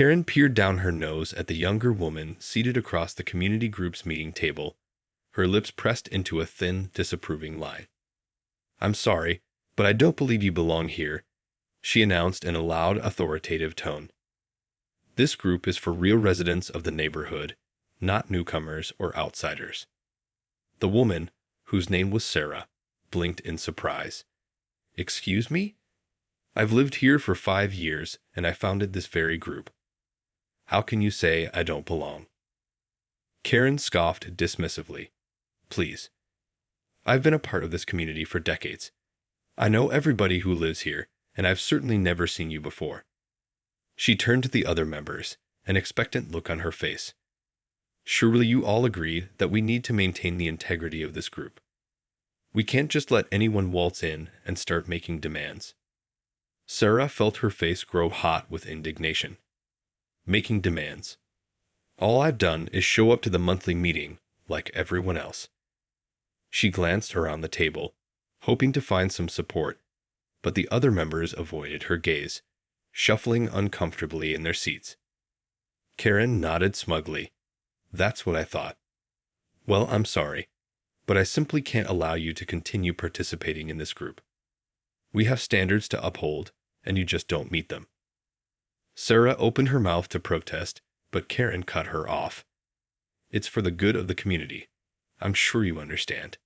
Karen peered down her nose at the younger woman seated across the community group's meeting table, her lips pressed into a thin, disapproving line. "I'm sorry, but I don't believe you belong here," she announced in a loud, authoritative tone. "This group is for real residents of the neighborhood, not newcomers or outsiders." The woman, whose name was Sarah, blinked in surprise. "Excuse me? I've lived here for 5 years, and I founded this very group. How can you say I don't belong?" Karen scoffed dismissively. "Please. I've been a part of this community for decades. I know everybody who lives here, and I've certainly never seen you before." She turned to the other members, an expectant look on her face. "Surely you all agree that we need to maintain the integrity of this group. We can't just let anyone waltz in and start making demands." Sarah felt her face grow hot with indignation. "Making demands? All I've done is show up to the monthly meeting, like everyone else." She glanced around the table, hoping to find some support, but the other members avoided her gaze, shuffling uncomfortably in their seats. Karen nodded smugly. "That's what I thought. Well, I'm sorry, but I simply can't allow you to continue participating in this group. We have standards to uphold, and you just don't meet them." Sarah opened her mouth to protest, but Karen cut her off. "It's for the good of the community. I'm sure you understand."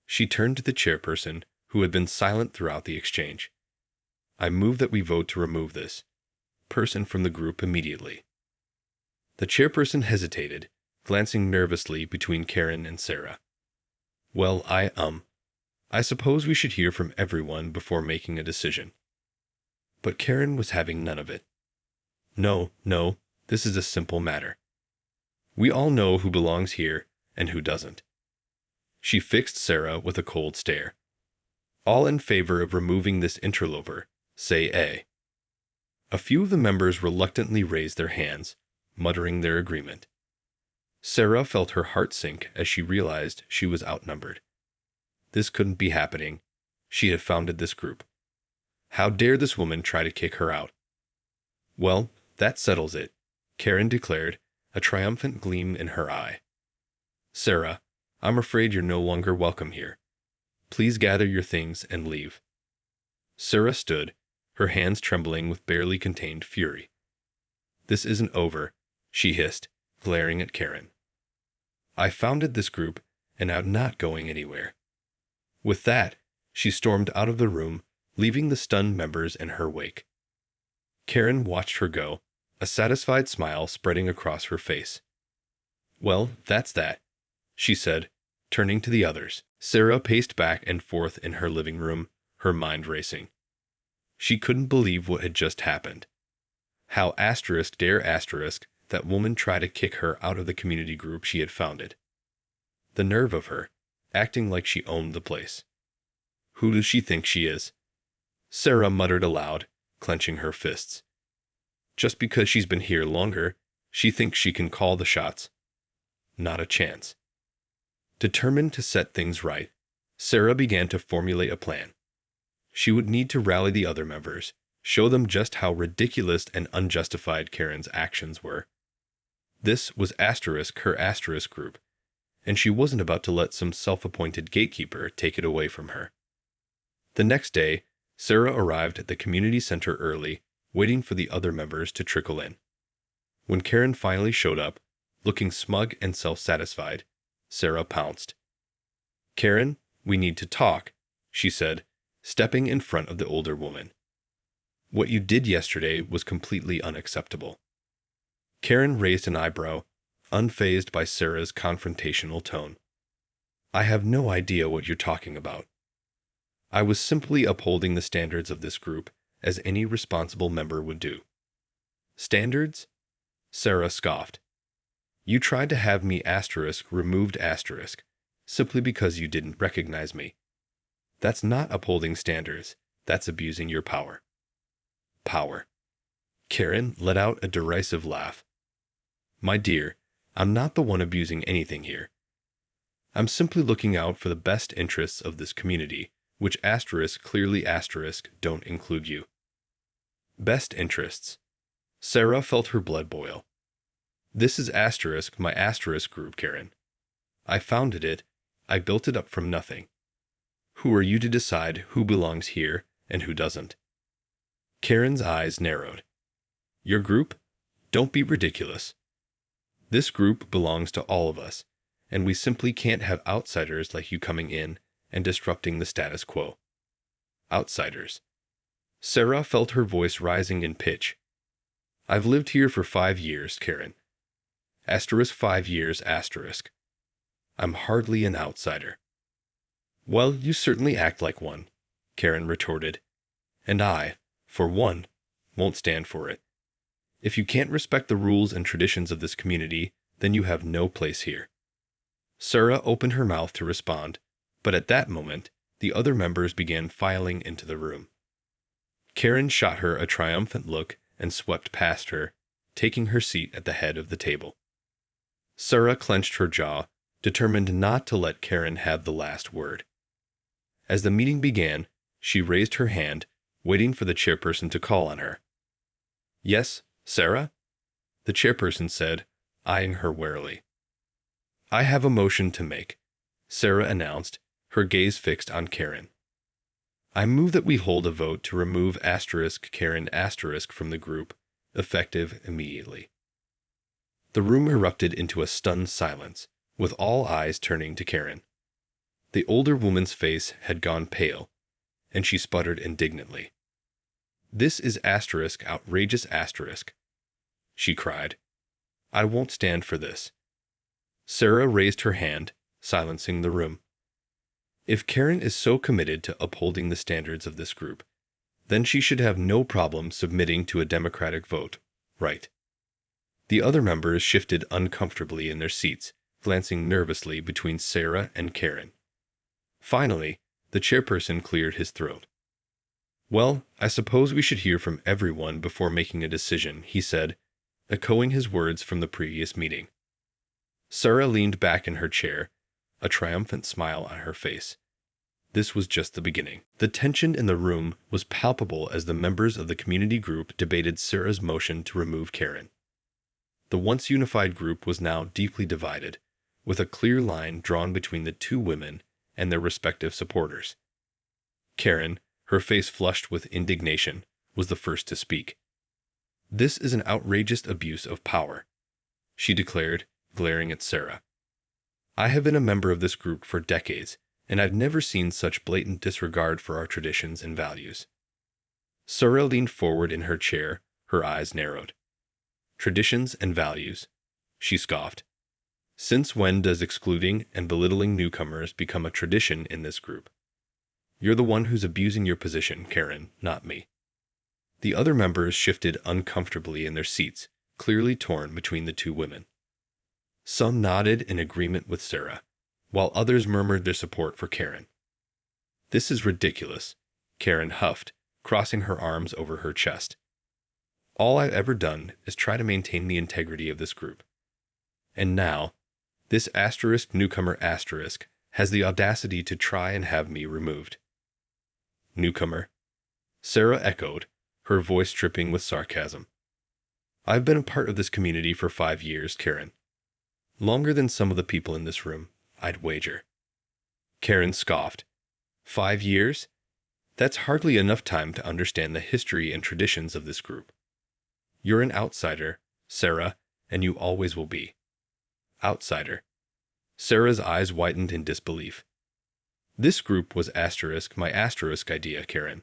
She turned to the chairperson, who had been silent throughout the exchange. "I move that we vote to remove this person from the group immediately." The chairperson hesitated, glancing nervously between Karen and Sarah. "Well, I suppose we should hear from everyone before making a decision." But Karen was having none of it. No, this is a simple matter. We all know who belongs here and who doesn't." She fixed Sarah with a cold stare. "All in favor of removing this interloper, say A." A few of the members reluctantly raised their hands, muttering their agreement. Sarah felt her heart sink as she realized she was outnumbered. This couldn't be happening. She had founded this group. How dare this woman try to kick her out? "Well, that settles it," Karen declared, a triumphant gleam in her eye. "Sarah, I'm afraid you're no longer welcome here. Please gather your things and leave." Sarah stood, her hands trembling with barely contained fury. "This isn't over," she hissed, glaring at Karen. "I founded this group, and I'm not going anywhere." With that, she stormed out of the room, leaving the stunned members in her wake. Karen watched her go, a satisfied smile spreading across her face. "Well, that's that," she said, turning to the others. Sarah paced back and forth in her living room, her mind racing. She couldn't believe what had just happened. How dare that woman try to kick her out of the community group she had founded. The nerve of her, acting like she owned the place. Who does she think she is? Sarah muttered aloud, clenching her fists. Just because she's been here longer, she thinks she can call the shots. Not a chance. Determined to set things right, Sarah began to formulate a plan. She would need to rally the other members, show them just how ridiculous and unjustified Karen's actions were. This was her group, and she wasn't about to let some self-appointed gatekeeper take it away from her. The next day, Sarah arrived at the community center early, waiting for the other members to trickle in. When Karen finally showed up, looking smug and self-satisfied, Sarah pounced. "Karen, we need to talk," she said, stepping in front of the older woman. "What you did yesterday was completely unacceptable." Karen raised an eyebrow, unfazed by Sarah's confrontational tone. "I have no idea what you're talking about. I was simply upholding the standards of this group, as any responsible member would do." "Standards?" Sarah scoffed. "You tried to have me removed simply because you didn't recognize me. That's not upholding standards, that's abusing your power." "Power?" Karen let out a derisive laugh. "My dear, I'm not the one abusing anything here. I'm simply looking out for the best interests of this community, which clearly don't include you." "Best interests." Sarah felt her blood boil. This is asterisk my asterisk group, Karen. I founded it. I built it up from nothing. Who are you to decide who belongs here and who doesn't? Karen's eyes narrowed. Your group? Don't be ridiculous. This group belongs to all of us, and we simply can't have outsiders like you coming in and disrupting the status quo. Outsiders. Sarah felt her voice rising in pitch. I've lived here for 5 years, Karen. Asterisk 5 years asterisk. I'm hardly an outsider. Well, you certainly act like one, Karen retorted. And I, for one, won't stand for it. If you can't respect the rules and traditions of this community, then you have no place here. Sarah opened her mouth to respond, but at that moment, the other members began filing into the room. Karen shot her a triumphant look and swept past her, taking her seat at the head of the table. Sarah clenched her jaw, determined not to let Karen have the last word. As the meeting began, she raised her hand, waiting for the chairperson to call on her. Yes, Sarah? The chairperson said, eyeing her warily. I have a motion to make, Sarah announced, her gaze fixed on Karen. I move that we hold a vote to remove asterisk Karen asterisk from the group, effective immediately. The room erupted into a stunned silence, with all eyes turning to Karen. The older woman's face had gone pale, and she sputtered indignantly. This is asterisk outrageous asterisk, she cried. I won't stand for this. Sarah raised her hand, silencing the room. If Karen is so committed to upholding the standards of this group, then she should have no problem submitting to a democratic vote, right? The other members shifted uncomfortably in their seats, glancing nervously between Sarah and Karen. Finally, the chairperson cleared his throat. Well, I suppose we should hear from everyone before making a decision, he said, echoing his words from the previous meeting. Sarah leaned back in her chair, a triumphant smile on her face. This was just the beginning. The tension in the room was palpable as the members of the community group debated Sarah's motion to remove Karen. The once unified group was now deeply divided, with a clear line drawn between the two women and their respective supporters. Karen, her face flushed with indignation, was the first to speak. This is an outrageous abuse of power, she declared, glaring at Sarah. I have been a member of this group for decades, and I've never seen such blatant disregard for our traditions and values. Sarah leaned forward in her chair, her eyes narrowed. Traditions and values, she scoffed. Since when does excluding and belittling newcomers become a tradition in this group? You're the one who's abusing your position, Karen, not me. The other members shifted uncomfortably in their seats, clearly torn between the two women. Some nodded in agreement with Sarah, while others murmured their support for Karen. This is ridiculous, Karen huffed, crossing her arms over her chest. All I've ever done is try to maintain the integrity of this group. And now, this asterisk newcomer asterisk has the audacity to try and have me removed. Newcomer, Sarah echoed, her voice dripping with sarcasm. I've been a part of this community for 5 years, Karen. Longer than some of the people in this room, I'd wager. Karen scoffed. 5 years? That's hardly enough time to understand the history and traditions of this group. You're an outsider, Sarah, and you always will be. Outsider. Sarah's eyes widened in disbelief. This group was asterisk my asterisk idea, Karen.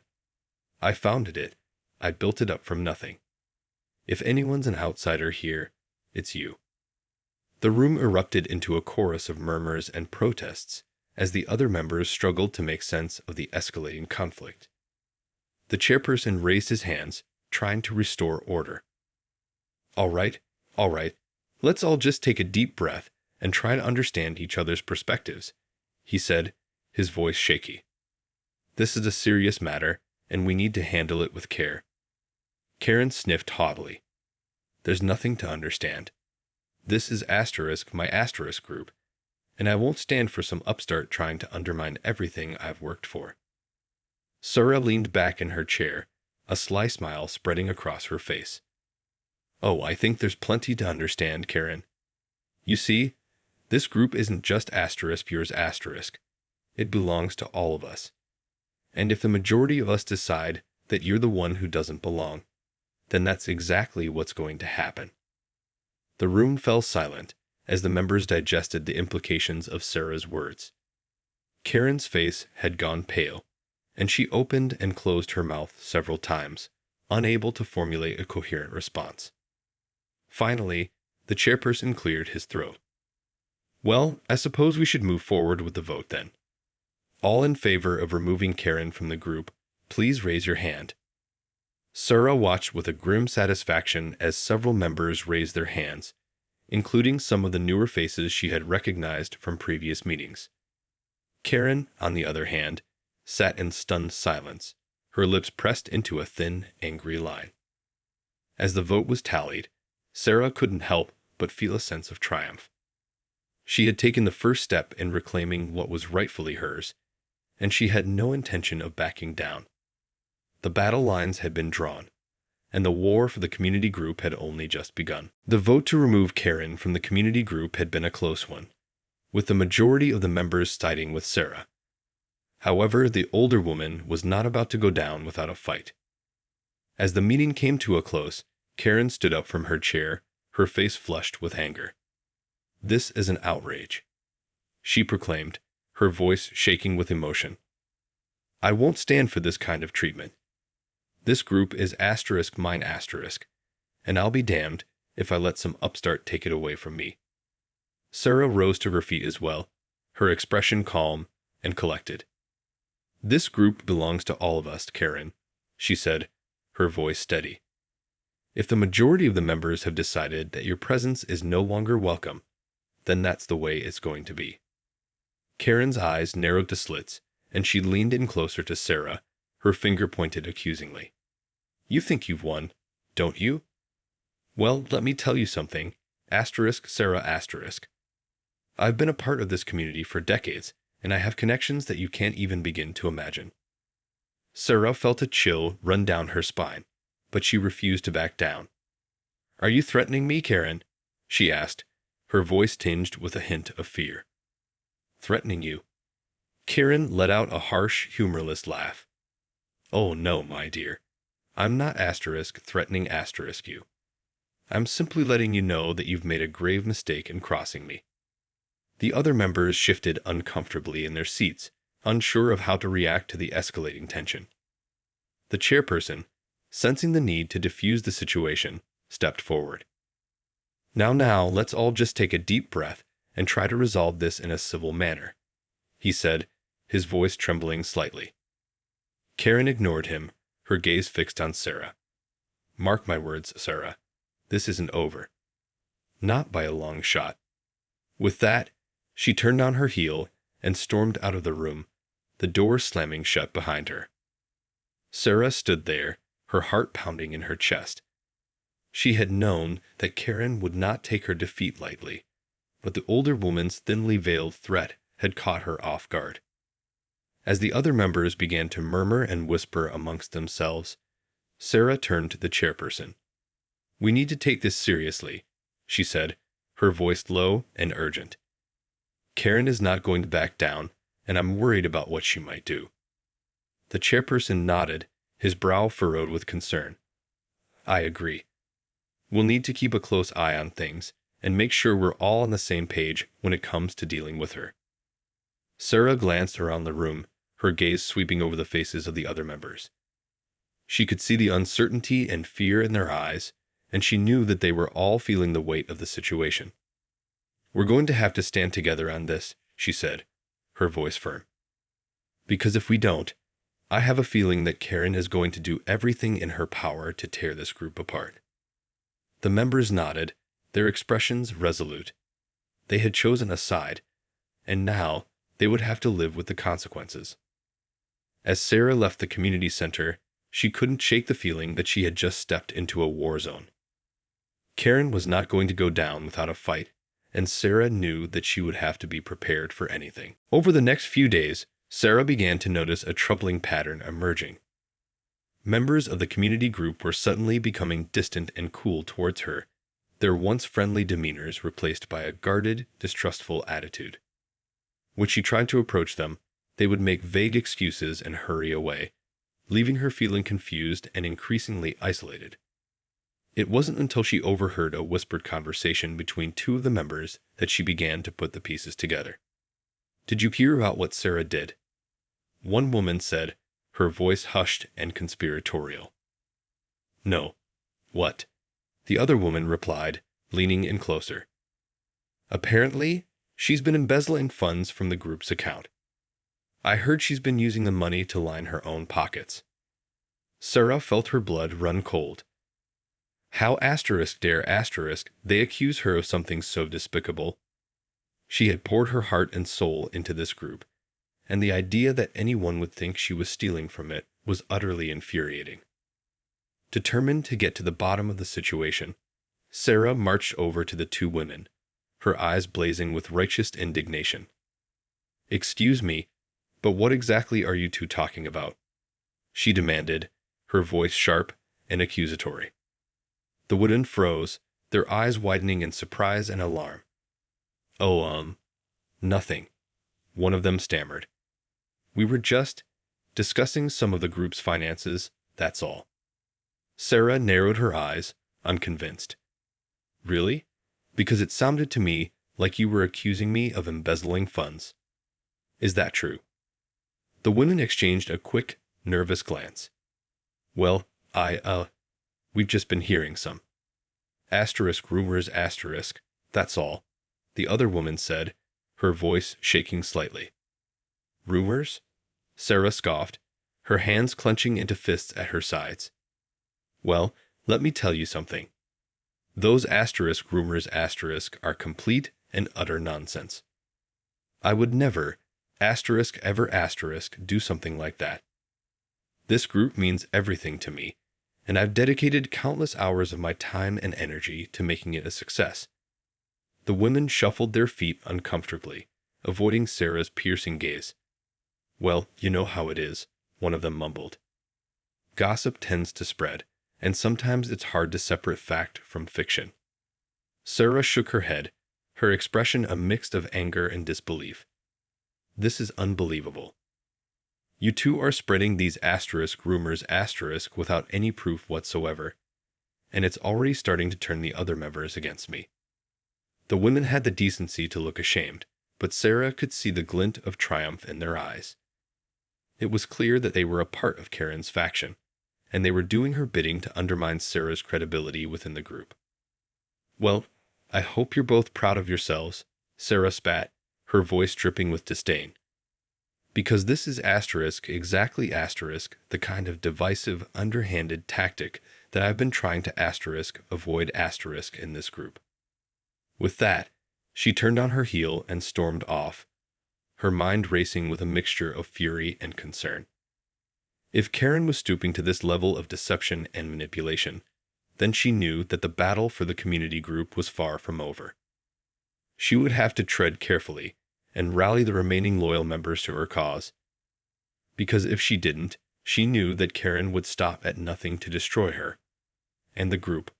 I founded it. I built it up from nothing. If anyone's an outsider here, it's you. The room erupted into a chorus of murmurs and protests as the other members struggled to make sense of the escalating conflict. The chairperson raised his hands, trying to restore order. All right, let's all just take a deep breath and try to understand each other's perspectives, he said, his voice shaky. This is a serious matter, and we need to handle it with care. Karen sniffed haughtily. There's nothing to understand. This is asterisk my asterisk group, and I won't stand for some upstart trying to undermine everything I've worked for. Sarah leaned back in her chair, a sly smile spreading across her face. Oh, I think there's plenty to understand, Karen. You see, this group isn't just asterisk yours asterisk. It belongs to all of us. And if the majority of us decide that you're the one who doesn't belong, then that's exactly what's going to happen. The room fell silent as the members digested the implications of Sarah's words. Karen's face had gone pale, and she opened and closed her mouth several times, unable to formulate a coherent response. Finally, the chairperson cleared his throat. Well, I suppose we should move forward with the vote then. All in favor of removing Karen from the group, please raise your hand. Sarah watched with a grim satisfaction as several members raised their hands, including some of the newer faces she had recognized from previous meetings. Karen, on the other hand, sat in stunned silence, her lips pressed into a thin, angry line. As the vote was tallied, Sarah couldn't help but feel a sense of triumph. She had taken the first step in reclaiming what was rightfully hers, and she had no intention of backing down. The battle lines had been drawn, and the war for the community group had only just begun. The vote to remove Karen from the community group had been a close one, with the majority of the members siding with Sarah. However, the older woman was not about to go down without a fight. As the meeting came to a close, Karen stood up from her chair, her face flushed with anger. "This is an outrage," she proclaimed, her voice shaking with emotion. "I won't stand for this kind of treatment. This group is asterisk mine asterisk, and I'll be damned if I let some upstart take it away from me." Sarah rose to her feet as well, her expression calm and collected. "This group belongs to all of us, Karen," she said, her voice steady. "If the majority of the members have decided that your presence is no longer welcome, then that's the way it's going to be." Karen's eyes narrowed to slits, and she leaned in closer to Sarah, her finger pointed accusingly. "You think you've won, don't you? Well, let me tell you something, asterisk Sarah asterisk. I've been a part of this community for decades, and I have connections that you can't even begin to imagine." Sarah felt a chill run down her spine, but she refused to back down. "Are you threatening me, Karen?" she asked, her voice tinged with a hint of fear. "Threatening you?" Karen let out a harsh, humorless laugh. "Oh no, my dear. I'm not asterisk threatening asterisk you. I'm simply letting you know that you've made a grave mistake in crossing me." The other members shifted uncomfortably in their seats, unsure of how to react to the escalating tension. The chairperson, sensing the need to diffuse the situation, stepped forward. Now, let's all just take a deep breath and try to resolve this in a civil manner," he said, his voice trembling slightly. Karen ignored him, her gaze fixed on Sarah. "Mark my words, Sarah. This isn't over. Not by a long shot." With that, she turned on her heel and stormed out of the room, the door slamming shut behind her. Sarah stood there, her heart pounding in her chest. She had known that Karen would not take her defeat lightly, but the older woman's thinly veiled threat had caught her off guard. As the other members began to murmur and whisper amongst themselves, Sarah turned to the chairperson. "We need to take this seriously," she said, her voice low and urgent. "Karen is not going to back down, and I'm worried about what she might do." The chairperson nodded, his brow furrowed with concern. "I agree. We'll need to keep a close eye on things and make sure we're all on the same page when it comes to dealing with her." Sarah glanced around the room, her gaze sweeping over the faces of the other members. She could see the uncertainty and fear in their eyes, and she knew that they were all feeling the weight of the situation. "We're going to have to stand together on this," she said, her voice firm. "Because if we don't, I have a feeling that Karen is going to do everything in her power to tear this group apart." The members nodded, their expressions resolute. They had chosen a side, and now they would have to live with the consequences. As Sarah left the community center, she couldn't shake the feeling that she had just stepped into a war zone. Karen was not going to go down without a fight, and Sarah knew that she would have to be prepared for anything. Over the next few days, Sarah began to notice a troubling pattern emerging. Members of the community group were suddenly becoming distant and cool towards her, their once friendly demeanors replaced by a guarded, distrustful attitude. When she tried to approach them, they would make vague excuses and hurry away, leaving her feeling confused and increasingly isolated. It wasn't until she overheard a whispered conversation between two of the members that she began to put the pieces together. "Did you hear about what Sarah did?" One woman said, her voice hushed and conspiratorial. "No. What?" The other woman replied, leaning in closer. "Apparently, she's been embezzling funds from the group's account. I heard she's been using the money to line her own pockets." Sarah felt her blood run cold. How dare they accuse her of something so despicable? She had poured her heart and soul into this group, and the idea that anyone would think she was stealing from it was utterly infuriating. Determined to get to the bottom of the situation, Sarah marched over to the two women, her eyes blazing with righteous indignation. "Excuse me, but what exactly are you two talking about?" she demanded, her voice sharp and accusatory. The women froze, their eyes widening in surprise and alarm. "Oh, nothing," one of them stammered. "We were just discussing some of the group's finances, that's all." Sarah narrowed her eyes, unconvinced. "Really? Because it sounded to me like you were accusing me of embezzling funds. Is that true?" The women exchanged a quick, nervous glance. "Well, we've just been hearing some. Rumors, that's all," the other woman said, her voice shaking slightly. "Rumors?" Sarah scoffed, her hands clenching into fists at her sides. "Well, let me tell you something. Those rumors are complete and utter nonsense. I would never, ever do something like that. This group means everything to me, and I've dedicated countless hours of my time and energy to making it a success." The women shuffled their feet uncomfortably, avoiding Sarah's piercing gaze. "Well, you know how it is," one of them mumbled. "Gossip tends to spread, and sometimes it's hard to separate fact from fiction." Sarah shook her head, her expression a mix of anger and disbelief. "This is unbelievable. You two are spreading these rumors without any proof whatsoever, and it's already starting to turn the other members against me." The women had the decency to look ashamed, but Sarah could see the glint of triumph in their eyes. It was clear that they were a part of Karen's faction, and they were doing her bidding to undermine Sarah's credibility within the group. "Well, I hope you're both proud of yourselves," Sarah spat, her voice dripping with disdain. "Because this is exactly the kind of divisive, underhanded tactic that I've been trying to avoid in this group." With that, she turned on her heel and stormed off, her mind racing with a mixture of fury and concern. If Karen was stooping to this level of deception and manipulation, then she knew that the battle for the community group was far from over. She would have to tread carefully and rally the remaining loyal members to her cause. Because if she didn't, she knew that Karen would stop at nothing to destroy her and the group,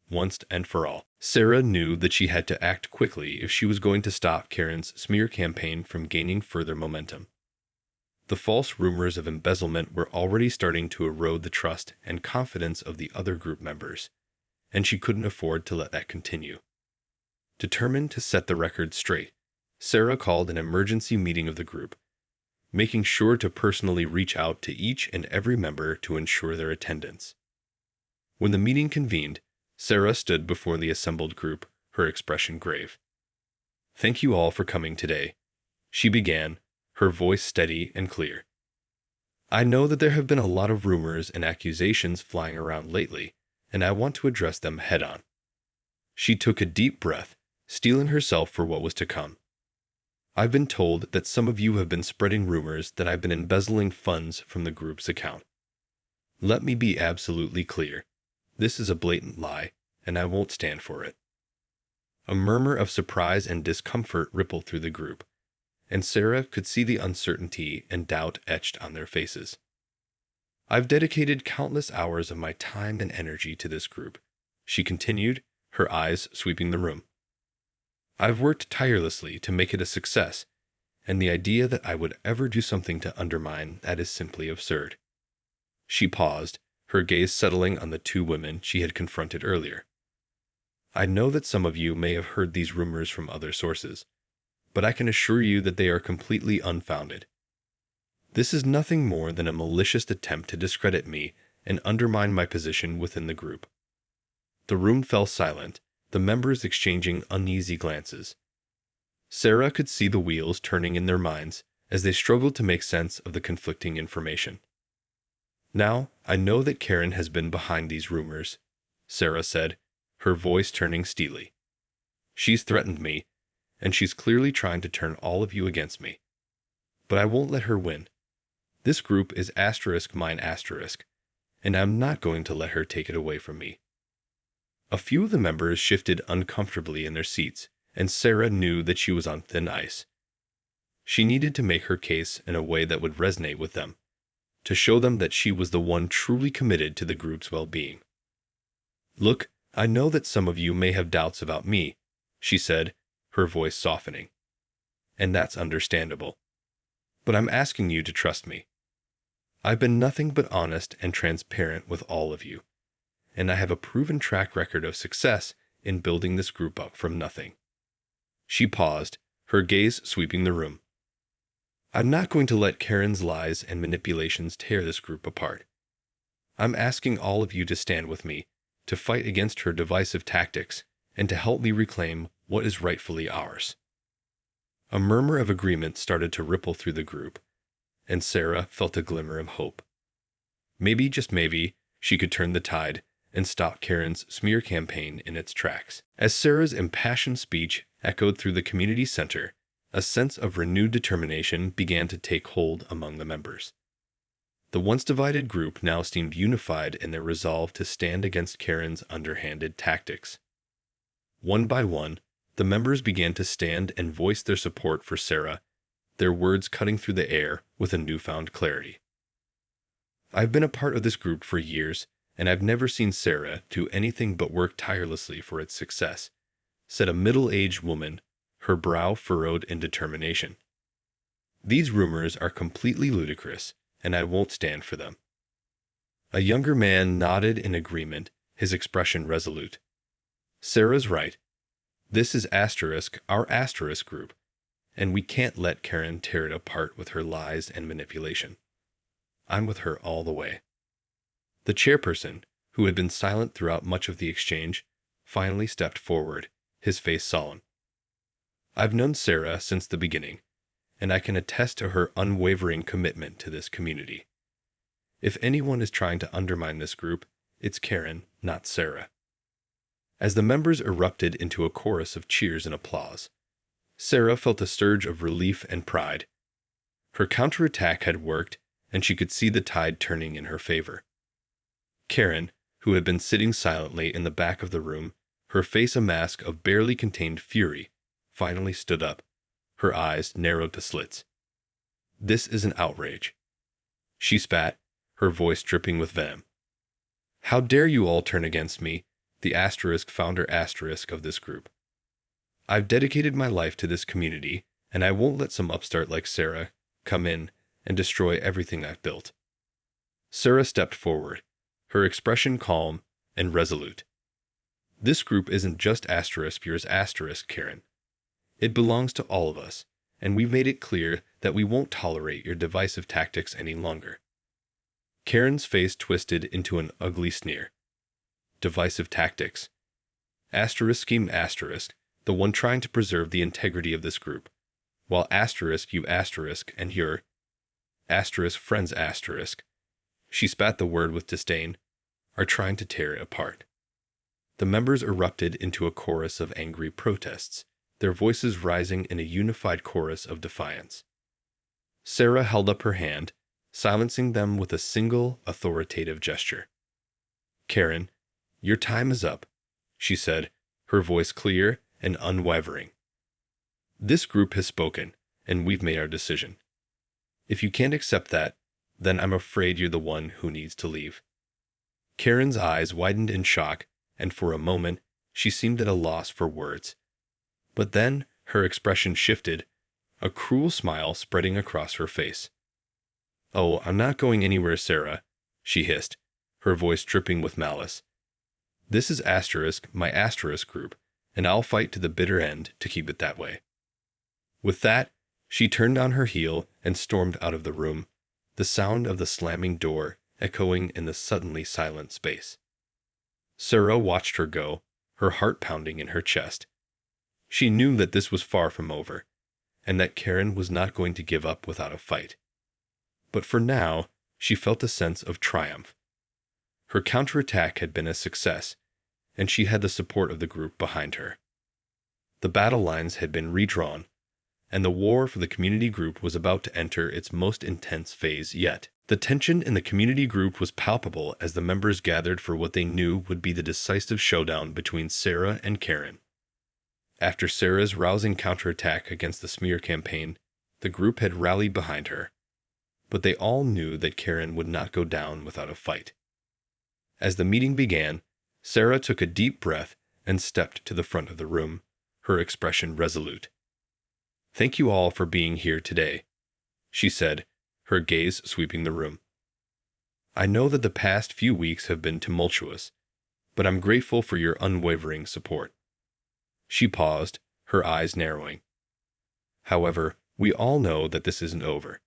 once and for all. Sarah knew that she had to act quickly if she was going to stop Karen's smear campaign from gaining further momentum. The false rumors of embezzlement were already starting to erode the trust and confidence of the other group members, and she couldn't afford to let that continue. Determined to set the record straight, Sarah called an emergency meeting of the group, making sure to personally reach out to each and every member to ensure their attendance. When the meeting convened, Sarah stood before the assembled group, her expression grave. "Thank you all for coming today," she began, her voice steady and clear. "I know that there have been a lot of rumors and accusations flying around lately, and I want to address them head-on." She took a deep breath, steeling herself for what was to come. "I've been told that some of you have been spreading rumors that I've been embezzling funds from the group's account. Let me be absolutely clear. This is a blatant lie, and I won't stand for it." A murmur of surprise and discomfort rippled through the group, and Sarah could see the uncertainty and doubt etched on their faces. I've dedicated countless hours of my time and energy to this group, she continued, her eyes sweeping the room. I've worked tirelessly to make it a success, and the idea that I would ever do something to undermine that is simply absurd. She paused, her gaze settling on the two women she had confronted earlier. I know that some of you may have heard these rumors from other sources, but I can assure you that they are completely unfounded. This is nothing more than a malicious attempt to discredit me and undermine my position within the group. The room fell silent, the members exchanging uneasy glances. Sarah could see the wheels turning in their minds as they struggled to make sense of the conflicting information. Now, I know that Karen has been behind these rumors, Sarah said, her voice turning steely. She's threatened me, and she's clearly trying to turn all of you against me. But I won't let her win. This group is mine, and I'm not going to let her take it away from me. A few of the members shifted uncomfortably in their seats, and Sarah knew that she was on thin ice. She needed to make her case in a way that would resonate with them, to show them that she was the one truly committed to the group's well-being. Look, I know that some of you may have doubts about me, she said, her voice softening. And that's understandable. But I'm asking you to trust me. I've been nothing but honest and transparent with all of you, and I have a proven track record of success in building this group up from nothing. She paused, her gaze sweeping the room. I'm not going to let Karen's lies and manipulations tear this group apart. I'm asking all of you to stand with me, to fight against her divisive tactics, and to help me reclaim what is rightfully ours. A murmur of agreement started to ripple through the group, and Sarah felt a glimmer of hope. Maybe, just maybe, she could turn the tide and stop Karen's smear campaign in its tracks. As Sarah's impassioned speech echoed through the community center, a sense of renewed determination began to take hold among the members. The once divided group now seemed unified in their resolve to stand against Karen's underhanded tactics. One by one, the members began to stand and voice their support for Sarah, their words cutting through the air with a newfound clarity. I've been a part of this group for years, and I've never seen Sarah do anything but work tirelessly for its success, said a middle-aged woman, her brow furrowed in determination. These rumors are completely ludicrous, and I won't stand for them. A younger man nodded in agreement, his expression resolute. Sarah's right. This is our group, and we can't let Karen tear it apart with her lies and manipulation. I'm with her all the way. The chairperson, who had been silent throughout much of the exchange, finally stepped forward, his face solemn. I've known Sarah since the beginning, and I can attest to her unwavering commitment to this community. If anyone is trying to undermine this group, it's Karen, not Sarah. As the members erupted into a chorus of cheers and applause, Sarah felt a surge of relief and pride. Her counterattack had worked, and she could see the tide turning in her favor. Karen, who had been sitting silently in the back of the room, her face a mask of barely contained fury, finally stood up, her eyes narrowed to slits. This is an outrage. She spat, her voice dripping with venom. How dare you all turn against me, the founder of this group. I've dedicated my life to this community, and I won't let some upstart like Sarah come in and destroy everything I've built. Sarah stepped forward, her expression calm and resolute. This group isn't just yours, Karen. It belongs to all of us, and we've made it clear that we won't tolerate your divisive tactics any longer. Karen's face twisted into an ugly sneer. Divisive tactics. The one trying to preserve the integrity of this group, while you and your friends she spat the word with disdain, are trying to tear it apart. The members erupted into a chorus of angry protests, their voices rising in a unified chorus of defiance. Sarah held up her hand, silencing them with a single authoritative gesture. Karen, your time is up, she said, her voice clear and unwavering. This group has spoken, and we've made our decision. If you can't accept that, then I'm afraid you're the one who needs to leave. Karen's eyes widened in shock, and for a moment, she seemed at a loss for words. But then her expression shifted, a cruel smile spreading across her face. "Oh, I'm not going anywhere, Sarah," she hissed, her voice dripping with malice. "This is my asterisk group, and I'll fight to the bitter end to keep it that way." With that, she turned on her heel and stormed out of the room, the sound of the slamming door echoing in the suddenly silent space. Sarah watched her go, her heart pounding in her chest. She knew that this was far from over, and that Karen was not going to give up without a fight. But for now, she felt a sense of triumph. Her counterattack had been a success, and she had the support of the group behind her. The battle lines had been redrawn, and the war for the community group was about to enter its most intense phase yet. The tension in the community group was palpable as the members gathered for what they knew would be the decisive showdown between Sarah and Karen. After Sarah's rousing counterattack against the smear campaign, the group had rallied behind her. But they all knew that Karen would not go down without a fight. As the meeting began, Sarah took a deep breath and stepped to the front of the room, her expression resolute. "Thank you all for being here today," she said, her gaze sweeping the room. "I know that the past few weeks have been tumultuous, but I'm grateful for your unwavering support." She paused, her eyes narrowing. "However, we all know that this isn't over.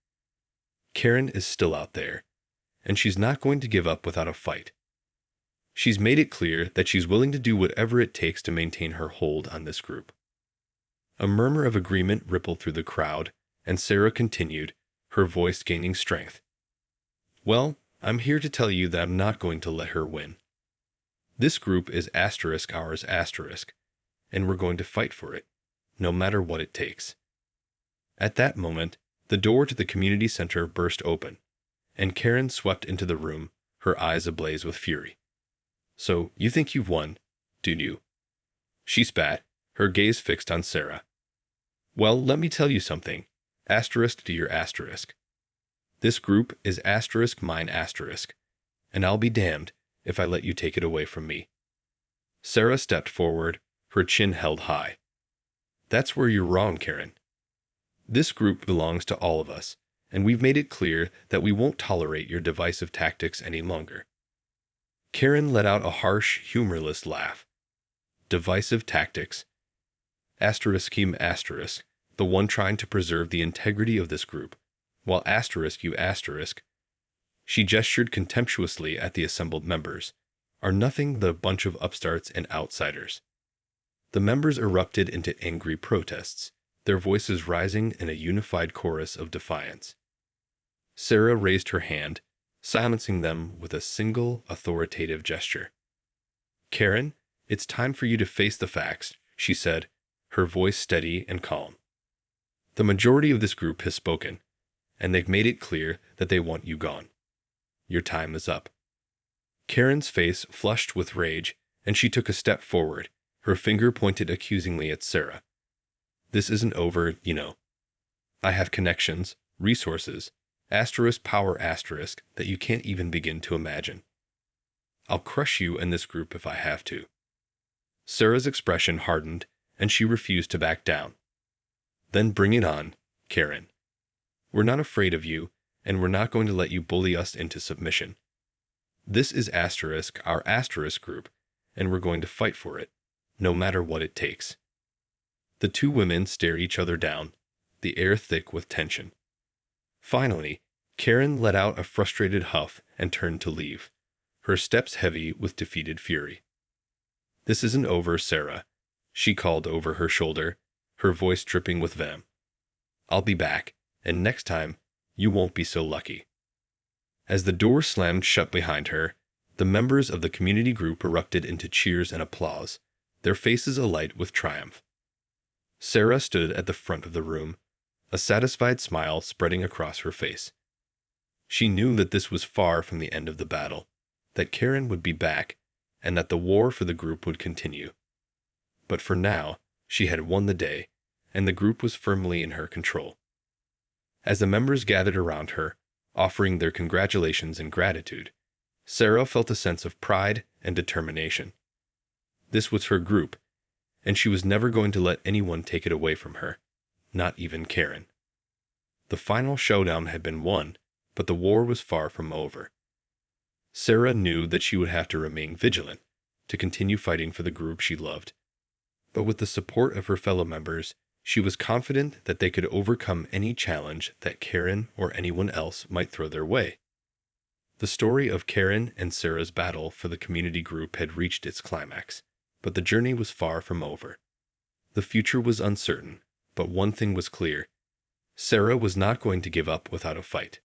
Karen is still out there, and she's not going to give up without a fight. She's made it clear that she's willing to do whatever it takes to maintain her hold on this group." A murmur of agreement rippled through the crowd, and Sarah continued, her voice gaining strength. "Well, I'm here to tell you that I'm not going to let her win. This group is ours, and we're going to fight for it, no matter what it takes." At that moment, the door to the community center burst open, and Karen swept into the room, her eyes ablaze with fury. "So, you think you've won, do you?" She spat, her gaze fixed on Sarah. "Well, let me tell you something. Asterisk to your asterisk. This group is mine, and I'll be damned if I let you take it away from me." Sarah stepped forward, her chin held high. "That's where you're wrong, Karen. This group belongs to all of us, and we've made it clear that we won't tolerate your divisive tactics any longer." Karen let out a harsh, humorless laugh. "Divisive tactics? *, the one trying to preserve the integrity of this group, while *, she gestured contemptuously at the assembled members, "are nothing but a bunch of upstarts and outsiders." The members erupted into angry protests, their voices rising in a unified chorus of defiance. Sarah raised her hand, silencing them with a single authoritative gesture. "Karen, it's time for you to face the facts," she said, her voice steady and calm. "The majority of this group has spoken, and they've made it clear that they want you gone. Your time is up." Karen's face flushed with rage, and she took a step forward, her finger pointed accusingly at Sarah. "This isn't over, you know. I have connections, resources, power that you can't even begin to imagine. I'll crush you and this group if I have to." Sarah's expression hardened, and she refused to back down. "Then bring it on, Karen. We're not afraid of you, and we're not going to let you bully us into submission. This is our group, and we're going to fight for it, no matter what it takes." The two women stared each other down, the air thick with tension. Finally, Karen let out a frustrated huff and turned to leave, her steps heavy with defeated fury. "This isn't over, Sarah," she called over her shoulder, her voice dripping with venom. "I'll be back, and next time, you won't be so lucky." As the door slammed shut behind her, the members of the community group erupted into cheers and applause, their faces alight with triumph. Sarah stood at the front of the room, a satisfied smile spreading across her face. She knew that this was far from the end of the battle, that Karen would be back, and that the war for the group would continue. But for now, she had won the day, and the group was firmly in her control. As the members gathered around her, offering their congratulations and gratitude, Sarah felt a sense of pride and determination. This was her group, and she was never going to let anyone take it away from her, not even Karen. The final showdown had been won, but the war was far from over. Sarah knew that she would have to remain vigilant to continue fighting for the group she loved. But with the support of her fellow members, she was confident that they could overcome any challenge that Karen or anyone else might throw their way. The story of Karen and Sarah's battle for the community group had reached its climax, but the journey was far from over. The future was uncertain, but one thing was clear: Sarah was not going to give up without a fight.